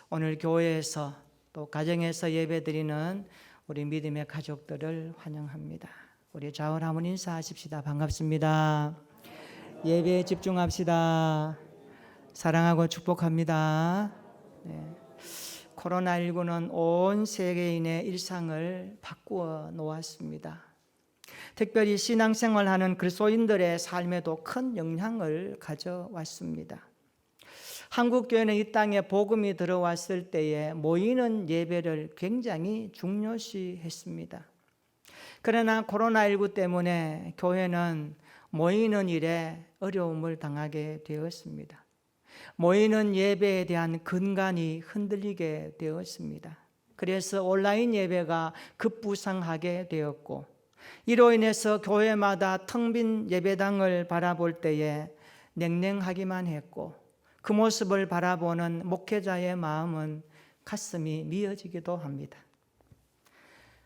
오늘 교회에서 또 가정에서 예배드리는 우리 믿음의 가족들을 환영합니다. 우리 좌우를 한번 인사하십시다. 반갑습니다. 예배에 집중합시다. 사랑하고 축복합니다. 네. 코로나19는 온 세계인의 일상을 바꾸어 놓았습니다. 특별히 신앙생활하는 그리스도인들의 삶에도 큰 영향을 가져왔습니다. 한국교회는 이 땅에 복음이 들어왔을 때에 모이는 예배를 굉장히 중요시했습니다. 그러나 코로나19 때문에 교회는 모이는 일에 어려움을 당하게 되었습니다. 모이는 예배에 대한 근간이 흔들리게 되었습니다. 그래서 온라인 예배가 급부상하게 되었고, 이로 인해서 교회마다 텅 빈 예배당을 바라볼 때에 냉랭하기만 했고, 그 모습을 바라보는 목회자의 마음은 가슴이 미어지기도 합니다.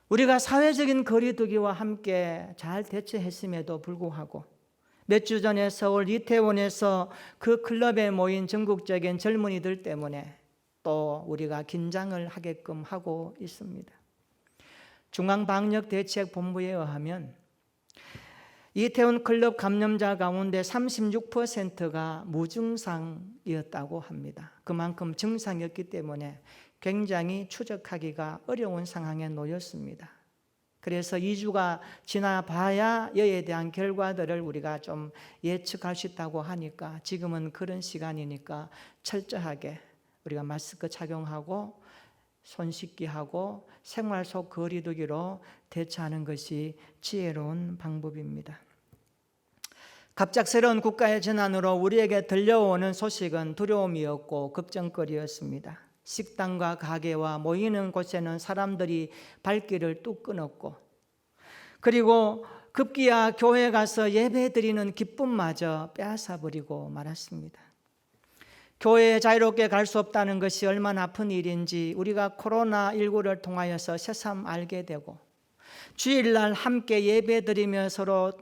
우리가 사회적인 거리두기와 함께 잘 대처했음에도 불구하고 몇 주 전에 서울 이태원에서 그 클럽에 모인 전국적인 젊은이들 때문에 또 우리가 긴장을 하게끔 하고 있습니다. 중앙방역대책본부에 의하면 이태원 클럽 감염자 가운데 36%가 무증상이었다고 합니다. 그만큼 증상이었기 때문에 굉장히 추적하기가 어려운 상황에 놓였습니다. 그래서 2주가 지나봐야 이에 대한 결과들을 우리가 좀 예측할 수 있다고 하니까 지금은 그런 시간이니까 철저하게 우리가 마스크 착용하고 손 씻기 하고 생활 속 거리두기로 대처하는 것이 지혜로운 방법입니다. 갑작스러운 국가의 전환으로 우리에게 들려오는 소식은 두려움이었고 걱정거리였습니다. 식당과 가게와 모이는 곳에는 사람들이 발길을 뚝 끊었고, 그리고 급기야 교회에 가서 예배드리는 기쁨마저 빼앗아버리고 말았습니다. 교회에 자유롭게 갈 수 없다는 것이 얼마나 아픈 일인지 우리가 코로나19를 통하여서 새삼 알게 되고, 주일날 함께 예배드리며 서로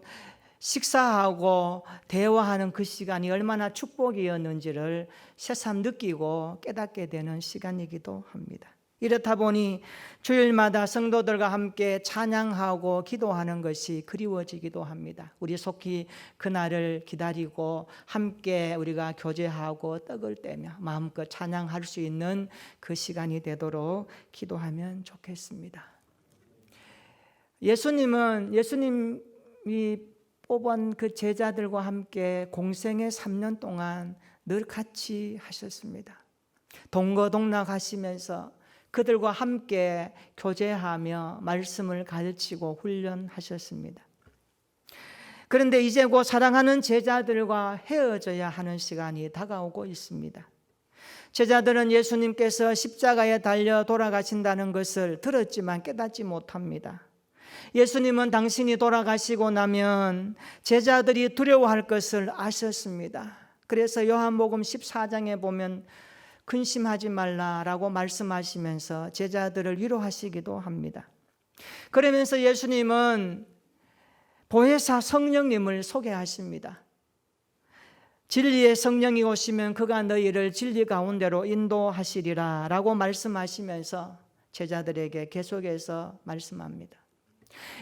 식사하고 대화하는 그 시간이 얼마나 축복이었는지를 새삼 느끼고 깨닫게 되는 시간이기도 합니다. 이렇다 보니 주일마다 성도들과 함께 찬양하고 기도하는 것이 그리워지기도 합니다. 우리 속히 그날을 기다리고 함께 우리가 교제하고 떡을 떼며 마음껏 찬양할 수 있는 그 시간이 되도록 기도하면 좋겠습니다. 예수님이 뽑은 그 제자들과 함께 공생의 3년 동안 늘 같이 하셨습니다. 동거동락하시면서 그들과 함께 교제하며 말씀을 가르치고 훈련하셨습니다. 그런데 이제 곧 사랑하는 제자들과 헤어져야 하는 시간이 다가오고 있습니다. 제자들은 예수님께서 십자가에 달려 돌아가신다는 것을 들었지만 깨닫지 못합니다. 예수님은 당신이 돌아가시고 나면 제자들이 두려워할 것을 아셨습니다. 그래서 요한복음 14장에 보면 근심하지 말라라고 말씀하시면서 제자들을 위로하시기도 합니다. 그러면서 예수님은 보혜사 성령님을 소개하십니다. 진리의 성령이 오시면 그가 너희를 진리 가운데로 인도하시리라 라고 말씀하시면서 제자들에게 계속해서 말씀합니다.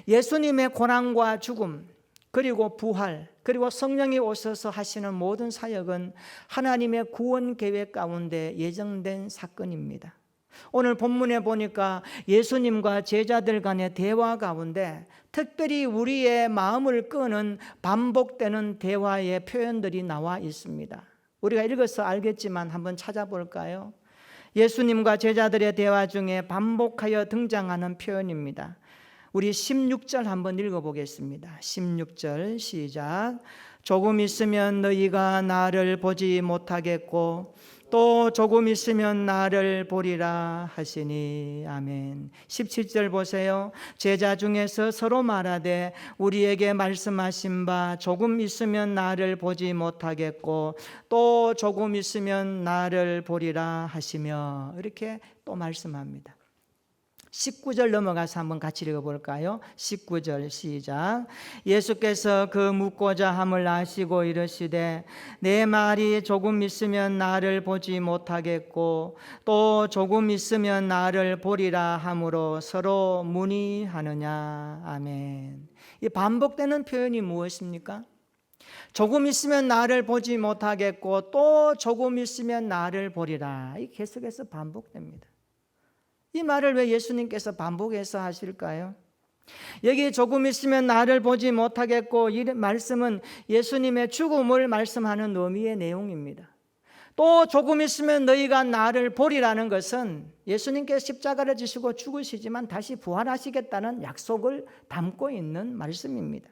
예수님의 고난과 죽음, 그리고 부활, 그리고 성령이 오셔서 하시는 모든 사역은 하나님의 구원 계획 가운데 예정된 사건입니다. 오늘 본문에 보니까 예수님과 제자들 간의 대화 가운데 특별히 우리의 마음을 끄는 반복되는 대화의 표현들이 나와 있습니다. 우리가 읽어서 알겠지만 한번 찾아볼까요? 예수님과 제자들의 대화 중에 반복하여 등장하는 표현입니다. 우리 16절 한번 읽어보겠습니다. 16절 시작. 조금 있으면 너희가 나를 보지 못하겠고 또 조금 있으면 나를 보리라 하시니. 아멘. 17절 보세요. 제자 중에서 서로 말하되 우리에게 말씀하신 바 조금 있으면 나를 보지 못하겠고 또 조금 있으면 나를 보리라 하시며, 이렇게 또 말씀합니다. 19절 넘어가서 한번 같이 읽어볼까요? 19절 시작. 예수께서 그 묻고자 함을 아시고 이르시되 내 말이 조금 있으면 나를 보지 못하겠고 또 조금 있으면 나를 보리라 함으로 서로 문의하느냐. 아멘. 이 반복되는 표현이 무엇입니까? 조금 있으면 나를 보지 못하겠고 또 조금 있으면 나를 보리라. 이 계속해서 반복됩니다. 이 말을 왜 예수님께서 반복해서 하실까요? 여기 조금 있으면 나를 보지 못하겠고 이 말씀은 예수님의 죽음을 말씀하는 의미의 내용입니다. 또 조금 있으면 너희가 나를 보리라는 것은 예수님께서 십자가를 지시고 죽으시지만 다시 부활하시겠다는 약속을 담고 있는 말씀입니다.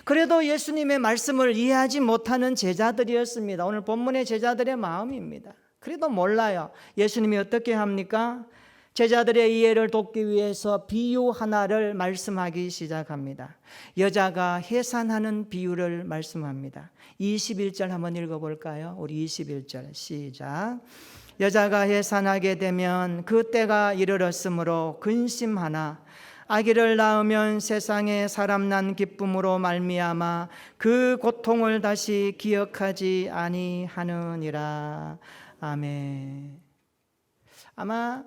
그래도 예수님의 말씀을 이해하지 못하는 제자들이었습니다. 오늘 본문의 제자들의 마음입니다. 그래도 몰라요. 예수님이 어떻게 합니까? 제자들의 이해를 돕기 위해서 비유 하나를 말씀하기 시작합니다. 여자가 해산하는 비유를 말씀합니다. 21절 한번 읽어볼까요? 우리 21절 시작. 여자가 해산하게 되면 그 때가 이르렀으므로 근심하나 아기를 낳으면 세상에 사람 난 기쁨으로 말미암아 그 고통을 다시 기억하지 아니하느니라. 아멘. 아마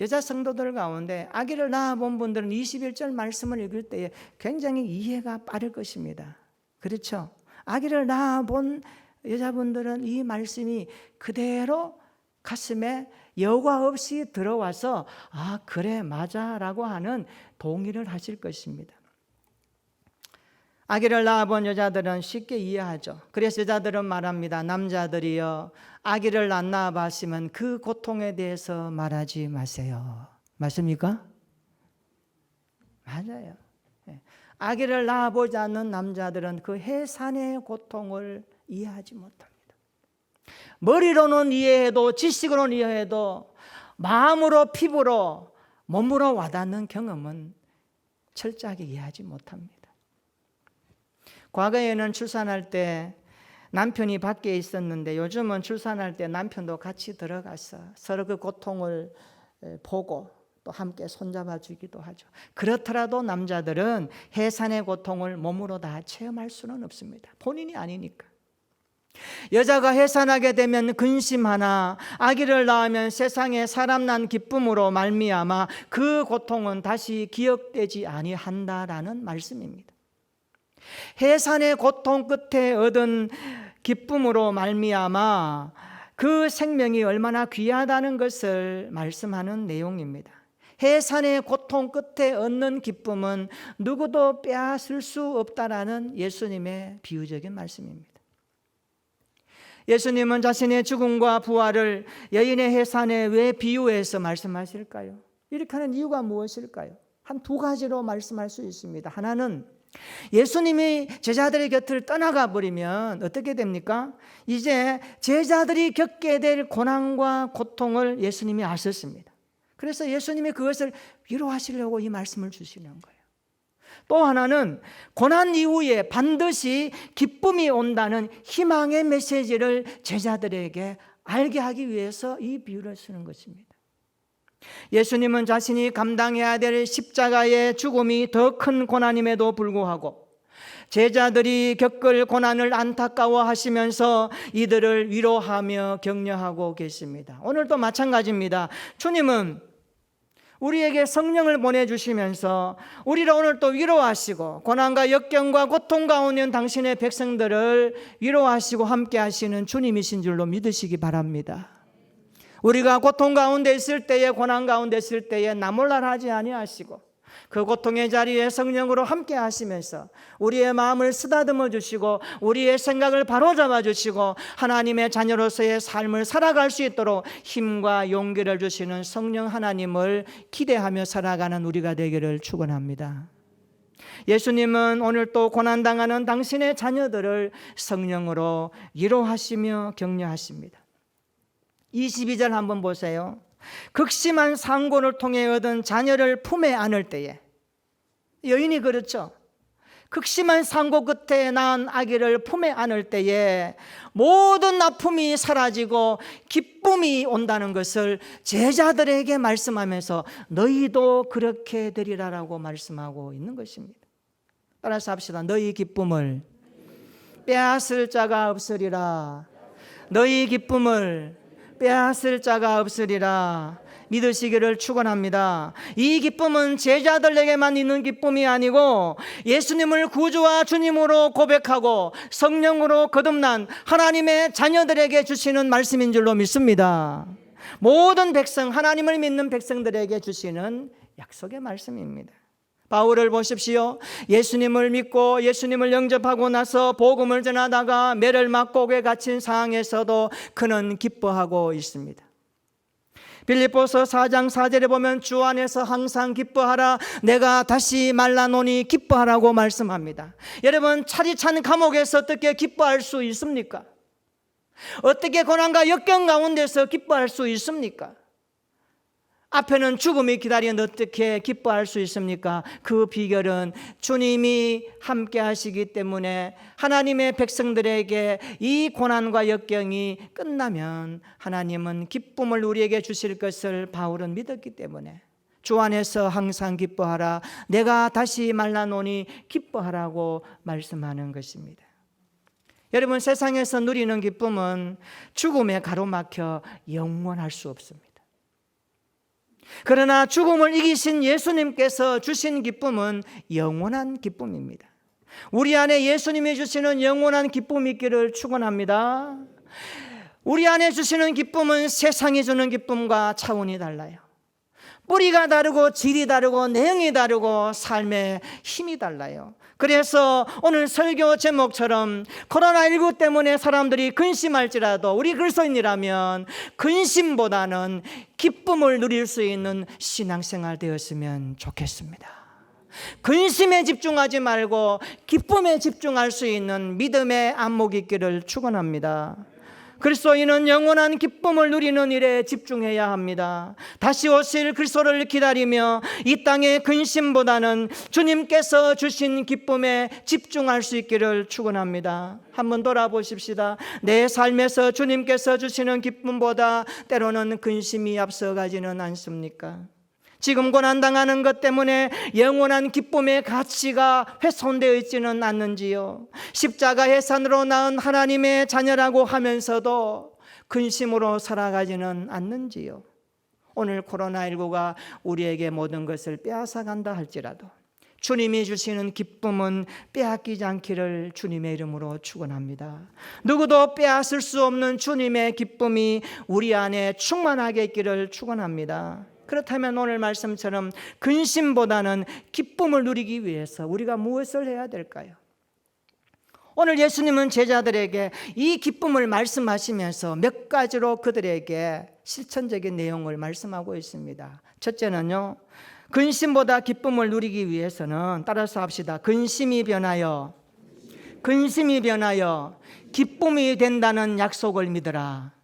여자 성도들 가운데 아기를 낳아본 분들은 21절 말씀을 읽을 때에 굉장히 이해가 빠를 것입니다. 그렇죠? 아기를 낳아본 여자분들은 이 말씀이 그대로 가슴에 여과 없이 들어와서 아 그래 맞아 라고 하는 동의를 하실 것입니다. 아기를 낳아본 여자들은 쉽게 이해하죠. 그래서 여자들은 말합니다. 남자들이여 아기를 안 낳아봤으면 그 고통에 대해서 말하지 마세요. 맞습니까? 맞아요. 아기를 낳아보지 않는 남자들은 그 해산의 고통을 이해하지 못합니다. 머리로는 이해해도 지식으로는 이해해도 마음으로 피부로 몸으로 와닿는 경험은 철저하게 이해하지 못합니다. 과거에는 출산할 때 남편이 밖에 있었는데 요즘은 출산할 때 남편도 같이 들어가서 서로 그 고통을 보고 또 함께 손잡아 주기도 하죠. 그렇더라도 남자들은 해산의 고통을 몸으로 다 체험할 수는 없습니다. 본인이 아니니까. 여자가 해산하게 되면 근심하나 아기를 낳으면 세상에 사람 난 기쁨으로 말미암아 그 고통은 다시 기억되지 아니한다라는 말씀입니다. 해산의 고통 끝에 얻은 기쁨으로 말미암아 그 생명이 얼마나 귀하다는 것을 말씀하는 내용입니다. 해산의 고통 끝에 얻는 기쁨은 누구도 빼앗을 수 없다라는 예수님의 비유적인 말씀입니다. 예수님은 자신의 죽음과 부활을 여인의 해산에 왜 비유해서 말씀하실까요? 이렇게 하는 이유가 무엇일까요? 한 두 가지로 말씀할 수 있습니다. 하나는 예수님이 제자들의 곁을 떠나가 버리면 어떻게 됩니까? 이제 제자들이 겪게 될 고난과 고통을 예수님이 아셨습니다. 그래서 예수님이 그것을 위로하시려고 이 말씀을 주시는 거예요. 또 하나는 고난 이후에 반드시 기쁨이 온다는 희망의 메시지를 제자들에게 알게 하기 위해서 이 비유를 쓰는 것입니다. 예수님은 자신이 감당해야 될 십자가의 죽음이 더 큰 고난임에도 불구하고 제자들이 겪을 고난을 안타까워하시면서 이들을 위로하며 격려하고 계십니다. 오늘도 마찬가지입니다. 주님은 우리에게 성령을 보내주시면서 우리를 오늘 또 위로하시고 고난과 역경과 고통 가운데 있는 당신의 백성들을 위로하시고 함께 하시는 주님이신 줄로 믿으시기 바랍니다. 우리가 고통 가운데 있을 때에 고난 가운데 있을 때에 나몰라하지 아니하시고 그 고통의 자리에 성령으로 함께 하시면서 우리의 마음을 쓰다듬어 주시고 우리의 생각을 바로잡아 주시고 하나님의 자녀로서의 삶을 살아갈 수 있도록 힘과 용기를 주시는 성령 하나님을 기대하며 살아가는 우리가 되기를 축원합니다. 예수님은 오늘 또 고난당하는 당신의 자녀들을 성령으로 위로하시며 격려하십니다. 22절 한번 보세요. 극심한 상고를 통해 얻은 자녀를 품에 안을 때에 여인이 그렇죠. 극심한 상고 끝에 낳은 아기를 품에 안을 때에 모든 아픔이 사라지고 기쁨이 온다는 것을 제자들에게 말씀하면서 너희도 그렇게 되리라라고 말씀하고 있는 것입니다. 따라서 합시다. 너희 기쁨을 빼앗을 자가 없으리라. 너희 기쁨을 빼앗을 자가 없으리라. 믿으시기를 축원합니다. 이 기쁨은 제자들에게만 있는 기쁨이 아니고 예수님을 구주와 주님으로 고백하고 성령으로 거듭난 하나님의 자녀들에게 주시는 말씀인 줄로 믿습니다. 모든 백성, 하나님을 믿는 백성들에게 주시는 약속의 말씀입니다. 바울을 보십시오. 예수님을 믿고 예수님을 영접하고 나서 복음을 전하다가 매를 맞고 옥에 갇힌 상황에서도 그는 기뻐하고 있습니다. 빌립보서 4장 4절에 보면 주 안에서 항상 기뻐하라. 내가 다시 말라노니 기뻐하라고 말씀합니다. 여러분, 차디찬 감옥에서 어떻게 기뻐할 수 있습니까? 어떻게 고난과 역경 가운데서 기뻐할 수 있습니까? 앞에는 죽음이 기다리는데 어떻게 기뻐할 수 있습니까? 그 비결은 주님이 함께 하시기 때문에 하나님의 백성들에게 이 고난과 역경이 끝나면 하나님은 기쁨을 우리에게 주실 것을 바울은 믿었기 때문에 주 안에서 항상 기뻐하라. 내가 다시 말라노니 기뻐하라고 말씀하는 것입니다. 여러분, 세상에서 누리는 기쁨은 죽음에 가로막혀 영원할 수 없습니다. 그러나 죽음을 이기신 예수님께서 주신 기쁨은 영원한 기쁨입니다. 우리 안에 예수님이 주시는 영원한 기쁨이 있기를 축원합니다. 우리 안에 주시는 기쁨은 세상이 주는 기쁨과 차원이 달라요. 뿌리가 다르고 질이 다르고 내용이 다르고 삶의 힘이 달라요. 그래서 오늘 설교 제목처럼 코로나19 때문에 사람들이 근심할지라도 우리 그리스도인이라면 근심보다는 기쁨을 누릴 수 있는 신앙생활 되었으면 좋겠습니다. 근심에 집중하지 말고 기쁨에 집중할 수 있는 믿음의 안목이 있기를 축원합니다. 그리스도인은 영원한 기쁨을 누리는 일에 집중해야 합니다. 다시 오실 그리스도를 기다리며 이 땅의 근심보다는 주님께서 주신 기쁨에 집중할 수 있기를 축원합니다. 한번 돌아보십시다. 내 삶에서 주님께서 주시는 기쁨보다 때로는 근심이 앞서가지는 않습니까? 지금 고난당하는 것 때문에 영원한 기쁨의 가치가 훼손되어 있지는 않는지요? 십자가 해산으로 낳은 하나님의 자녀라고 하면서도 근심으로 살아가지는 않는지요? 오늘 코로나19가 우리에게 모든 것을 빼앗아간다 할지라도 주님이 주시는 기쁨은 빼앗기지 않기를 주님의 이름으로 축원합니다. 누구도 빼앗을 수 없는 주님의 기쁨이 우리 안에 충만하게 있기를 축원합니다. 그렇다면 오늘 말씀처럼 근심보다는 기쁨을 누리기 위해서 우리가 무엇을 해야 될까요? 오늘 예수님은 제자들에게 이 기쁨을 말씀하시면서 몇 가지로 그들에게 실천적인 내용을 말씀하고 있습니다. 첫째는요, 근심보다 기쁨을 누리기 위해서는 따라서 합시다. 근심이 변하여 기쁨이 된다는 약속을 믿으라.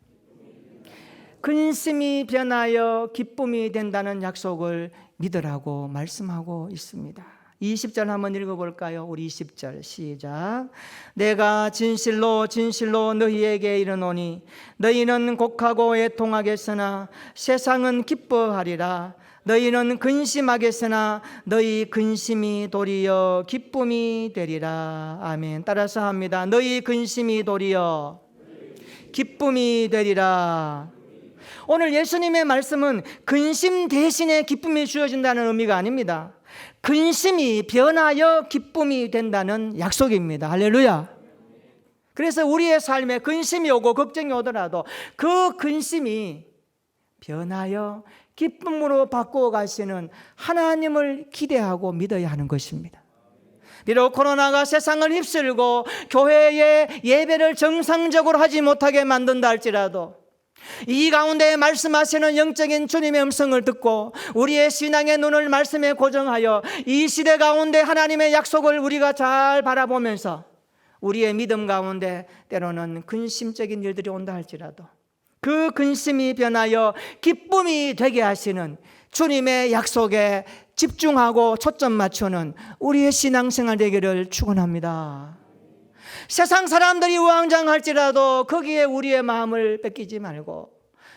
근심이 변하여 기쁨이 된다는 약속을 믿으라고 말씀하고 있습니다. 20절 한번 읽어볼까요? 우리 20절 시작. 내가 진실로 너희에게 이르노니 너희는 곡하고 애통하겠으나 세상은 기뻐하리라. 너희는 근심하겠으나 너희 근심이 도리어 기쁨이 되리라. 아멘. 따라서 합니다. 너희 근심이 도리어 기쁨이 되리라. 오늘 예수님의 말씀은 근심 대신에 기쁨이 주어진다는 의미가 아닙니다. 근심이 변하여 기쁨이 된다는 약속입니다. 할렐루야. 그래서 우리의 삶에 근심이 오고 걱정이 오더라도 그 근심이 변하여 기쁨으로 바꾸어 가시는 하나님을 기대하고 믿어야 하는 것입니다. 비록 코로나가 세상을 휩쓸고 교회의 예배를 정상적으로 하지 못하게 만든다 할지라도 이 가운데 말씀하시는 영적인 주님의 음성을 듣고 우리의 신앙의 눈을 말씀에 고정하여 이 시대 가운데 하나님의 약속을 우리가 잘 바라보면서 우리의 믿음 가운데 때로는 근심적인 일들이 온다 할지라도 그 근심이 변하여 기쁨이 되게 하시는 주님의 약속에 집중하고 초점 맞추는 우리의 신앙생활 되기를 축원합니다. 세상 사람들이 우왕좌왕할지라도 거기에 우리의 마음을 뺏기지 말고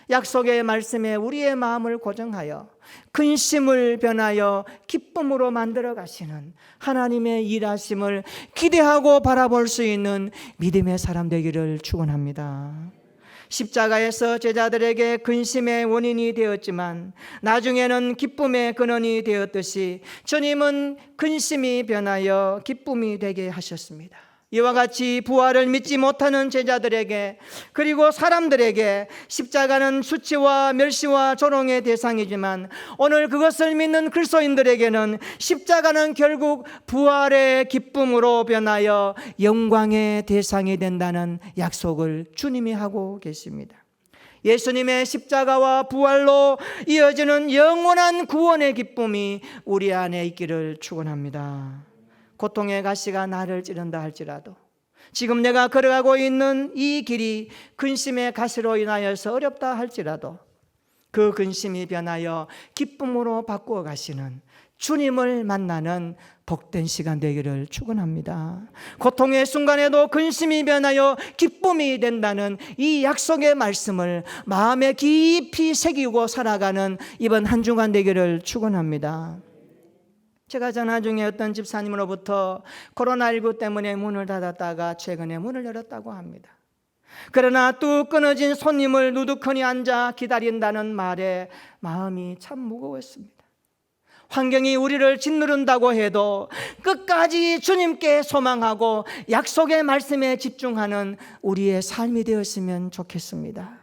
약속의 말씀에 우리의 마음을 고정하여 근심을 변하여 기쁨으로 만들어 가시는 하나님의 일하심을 기대하고 바라볼 수 있는 믿음의 사람 되기를 축원합니다. 십자가에서 제자들에게 근심의 원인이 되었지만 나중에는 기쁨의 근원이 되었듯이 주님은 근심이 변하여 기쁨이 되게 하셨습니다. 이와 같이 부활을 믿지 못하는 제자들에게 그리고 사람들에게 십자가는 수치와 멸시와 조롱의 대상이지만 오늘 그것을 믿는 그리스도인들에게는 십자가는 결국 부활의 기쁨으로 변하여 영광의 대상이 된다는 약속을 주님이 하고 계십니다. 예수님의 십자가와 부활로 이어지는 영원한 구원의 기쁨이 우리 안에 있기를 축원합니다. 고통의 가시가 나를 찌른다 할지라도 지금 내가 걸어가고 있는 이 길이 근심의 가시로 인하여서 어렵다 할지라도 그 근심이 변하여 기쁨으로 바꾸어 가시는 주님을 만나는 복된 시간 되기를 축원합니다. 고통의 순간에도 근심이 변하여 기쁨이 된다는 이 약속의 말씀을 마음에 깊이 새기고 살아가는 이번 한 주간 되기를 축원합니다. 제가 전화 중에 어떤 집사님으로부터 코로나19 때문에 문을 닫았다가 최근에 문을 열었다고 합니다. 그러나 뚝 끊어진 손님을 누두커니 앉아 기다린다는 말에 마음이 참 무거웠습니다. 환경이 우리를 짓누른다고 해도 끝까지 주님께 소망하고 약속의 말씀에 집중하는 우리의 삶이 되었으면 좋겠습니다.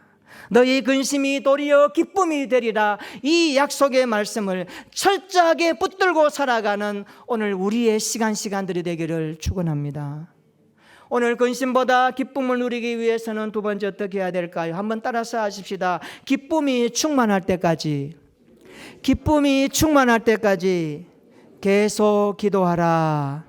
너희 근심이 도리어 기쁨이 되리라, 이 약속의 말씀을 철저하게 붙들고 살아가는 오늘 우리의 시간들이 되기를 축원합니다. 오늘 근심보다 기쁨을 누리기 위해서는 두 번째 어떻게 해야 될까요? 한번 따라서 하십시다. 기쁨이 충만할 때까지, 기쁨이 충만할 때까지 계속 기도하라.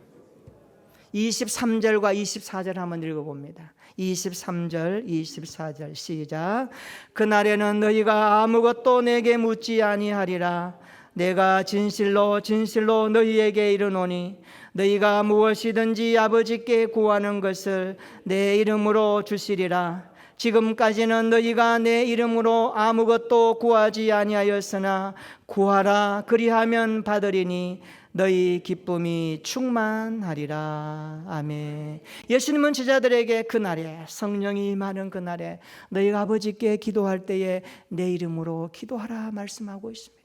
23절과 24절 한번 읽어봅니다. 23절, 24절 시작. 그날에는 너희가 아무것도 내게 묻지 아니하리라. 내가 진실로 진실로 너희에게 이르노니 너희가 무엇이든지 아버지께 구하는 것을 내 이름으로 주시리라. 지금까지는 너희가 내 이름으로 아무것도 구하지 아니하였으나 구하라, 그리하면 받으리니 너희 기쁨이 충만하리라. 아멘. 예수님은 제자들에게 그날에, 성령이 임하는 그날에 너희가 아버지께 기도할 때에 내 이름으로 기도하라 말씀하고 있습니다.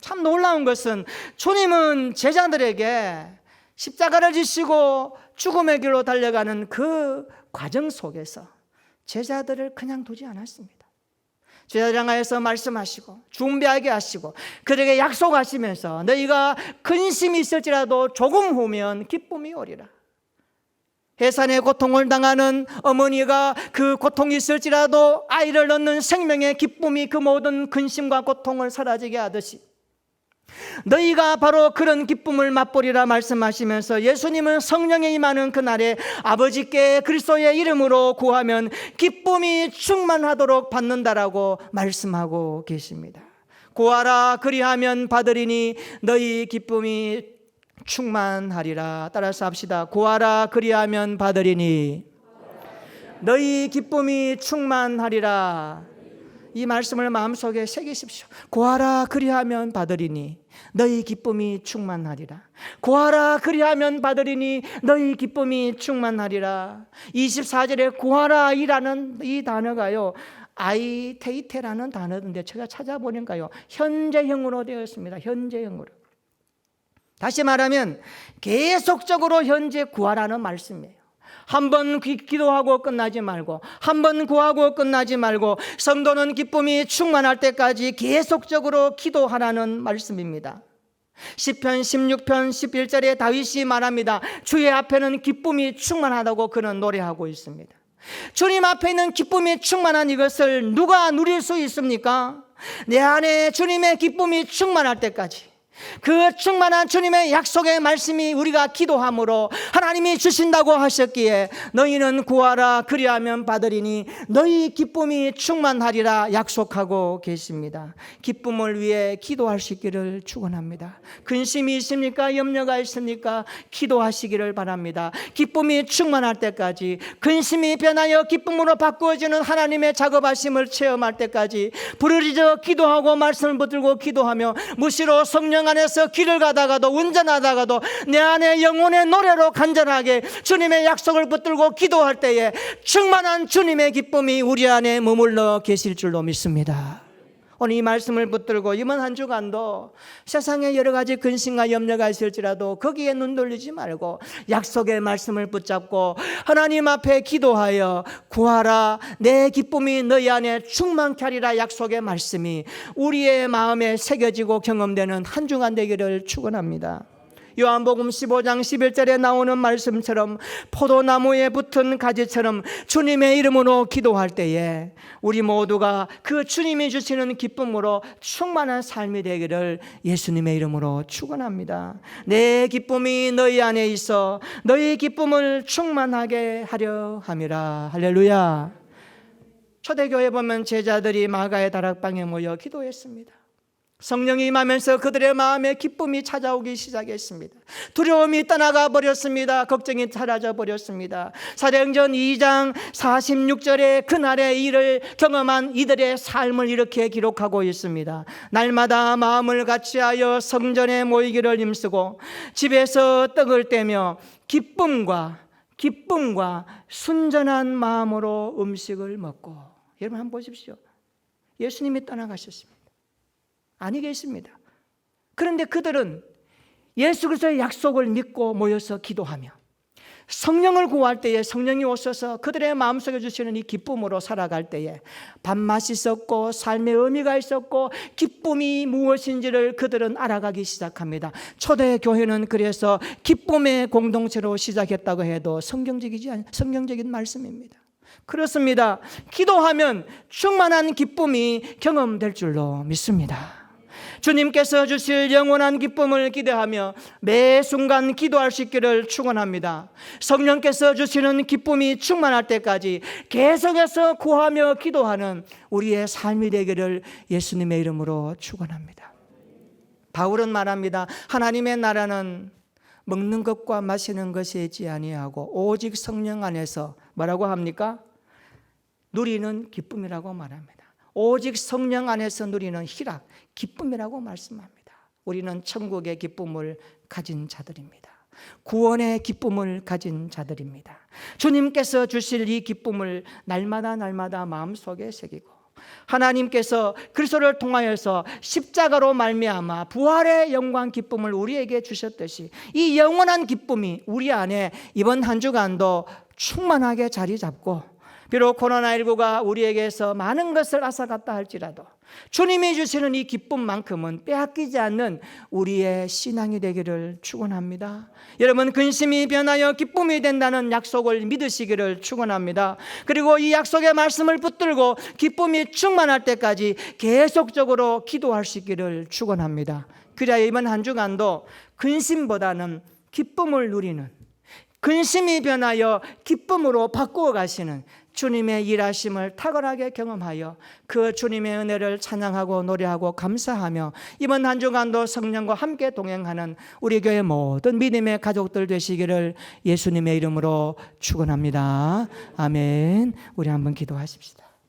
참 놀라운 것은 주님은 제자들에게 십자가를 지시고 죽음의 길로 달려가는 그 과정 속에서 제자들을 그냥 두지 않았습니다. 제자들 향하여서 말씀하시고 준비하게 하시고 그들에게 약속하시면서 너희가 근심이 있을지라도 조금 후면 기쁨이 오리라. 해산의 고통을 당하는 어머니가 그 고통이 있을지라도 아이를 낳는 생명의 기쁨이 그 모든 근심과 고통을 사라지게 하듯이 너희가 바로 그런 기쁨을 맛보리라 말씀하시면서 예수님은 성령에 임하는 그날에 아버지께 그리스도의 이름으로 구하면 기쁨이 충만하도록 받는다라고 말씀하고 계십니다. 구하라, 그리하면 받으리니 너희 기쁨이 충만하리라. 따라서 합시다. 구하라, 그리하면 받으리니 너희 기쁨이 충만하리라. 이 말씀을 마음속에 새기십시오. 구하라, 그리하면 받으리니 너희 기쁨이 충만하리라. 구하라, 그리하면 받으리니 너희 기쁨이 충만하리라. 24절에 구하라이라는 이 단어가요, 아이테이테라는 단어인데 제가 찾아보니까요 현재형으로 되어 있습니다. 현재형으로. 다시 말하면 계속적으로 현재 구하라는 말씀이에요. 한 번 기도하고 끝나지 말고, 한 번 구하고 끝나지 말고, 성도는 기쁨이 충만할 때까지 계속적으로 기도하라는 말씀입니다. 시편 16편 11절에 다윗이 말합니다. 주의 앞에는 기쁨이 충만하다고 그는 노래하고 있습니다. 주님 앞에 있는 기쁨이 충만한 이것을 누가 누릴 수 있습니까? 내 안에 주님의 기쁨이 충만할 때까지, 그 충만한 주님의 약속의 말씀이 우리가 기도함으로 하나님이 주신다고 하셨기에 너희는 구하라 그리하면 받으리니 너희 기쁨이 충만하리라 약속하고 계십니다. 기쁨을 위해 기도할 수 있기를 축원합니다. 근심이 있습니까? 염려가 있습니까? 기도하시기를 바랍니다. 기쁨이 충만할 때까지, 근심이 변하여 기쁨으로 바꾸어지는 하나님의 작업하심을 체험할 때까지 부르짖어 기도하고 말씀을 붙들고 기도하며 무시로 성령 안에서 길을 가다가도 운전하다가도 내 안에 영혼의 노래로 간절하게 주님의 약속을 붙들고 기도할 때에 충만한 주님의 기쁨이 우리 안에 머물러 계실 줄로 믿습니다. 오늘 이 말씀을 붙들고 이번 한 주간도 세상에 여러 가지 근심과 염려가 있을지라도 거기에 눈 돌리지 말고 약속의 말씀을 붙잡고 하나님 앞에 기도하여 구하라 내 기쁨이 너희 안에 충만케 하리라 약속의 말씀이 우리의 마음에 새겨지고 경험되는 한 주간 되기를 축원합니다. 요한복음 15장 11절에 나오는 말씀처럼 포도나무에 붙은 가지처럼 주님의 이름으로 기도할 때에 우리 모두가 그 주님이 주시는 기쁨으로 충만한 삶이 되기를 예수님의 이름으로 축원합니다. 내 기쁨이 너희 안에 있어 너희 기쁨을 충만하게 하려 함이라. 할렐루야. 초대교회 보면 제자들이 마가의 다락방에 모여 기도했습니다. 성령이 임하면서 그들의 마음에 기쁨이 찾아오기 시작했습니다. 두려움이 떠나가 버렸습니다. 걱정이 사라져 버렸습니다. 사도행전 2장 46절에 그날의 일을 경험한 이들의 삶을 이렇게 기록하고 있습니다. 날마다 마음을 같이하여 성전에 모이기를 힘쓰고 집에서 떡을 떼며 기쁨과 순전한 마음으로 음식을 먹고. 여러분 한번 보십시오. 예수님이 떠나가셨습니다. 아니 계십니다. 그런데 그들은 예수 그리스도의 약속을 믿고 모여서 기도하며 성령을 구할 때에 성령이 오셔서 그들의 마음속에 주시는 이 기쁨으로 살아갈 때에 밥맛이 있었고 삶의 의미가 있었고 기쁨이 무엇인지를 그들은 알아가기 시작합니다. 초대교회는 그래서 기쁨의 공동체로 시작했다고 해도 성경적인 말씀입니다. 그렇습니다. 기도하면 충만한 기쁨이 경험될 줄로 믿습니다. 주님께서 주실 영원한 기쁨을 기대하며 매 순간 기도할 수 있기를 축원합니다. 성령께서 주시는 기쁨이 충만할 때까지 계속해서 구하며 기도하는 우리의 삶이 되기를 예수님의 이름으로 축원합니다. 바울은 말합니다. 하나님의 나라는 먹는 것과 마시는 것이 있지 아니하고 오직 성령 안에서 뭐라고 합니까? 누리는 기쁨이라고 말합니다. 오직 성령 안에서 누리는 희락, 기쁨이라고 말씀합니다. 우리는 천국의 기쁨을 가진 자들입니다. 구원의 기쁨을 가진 자들입니다. 주님께서 주실 이 기쁨을 날마다 마음속에 새기고 하나님께서 그리스도를 통하여서 십자가로 말미암아 부활의 영광 기쁨을 우리에게 주셨듯이 이 영원한 기쁨이 우리 안에 이번 한 주간도 충만하게 자리 잡고 비록 코로나19가 우리에게서 많은 것을 앗아갔다 할지라도 주님이 주시는 이 기쁨만큼은 빼앗기지 않는 우리의 신앙이 되기를 축원합니다. 여러분 근심이 변하여 기쁨이 된다는 약속을 믿으시기를 축원합니다. 그리고 이 약속의 말씀을 붙들고 기쁨이 충만할 때까지 계속적으로 기도할 수 있기를 축원합니다. 그래야 이번 한 주간도 근심보다는 기쁨을 누리는, 근심이 변하여 기쁨으로 바꾸어 가시는 주님의 일하심을 탁월하게 경험하여 그 주님의 은혜를 찬양하고 노래하고 감사하며 이번 한 주간도 성령과 함께 동행하는 우리 교회 모든 믿음의 가족들 되시기를 예수님의 이름으로 축원합니다. 아멘. 우리 한번 기도하십시다.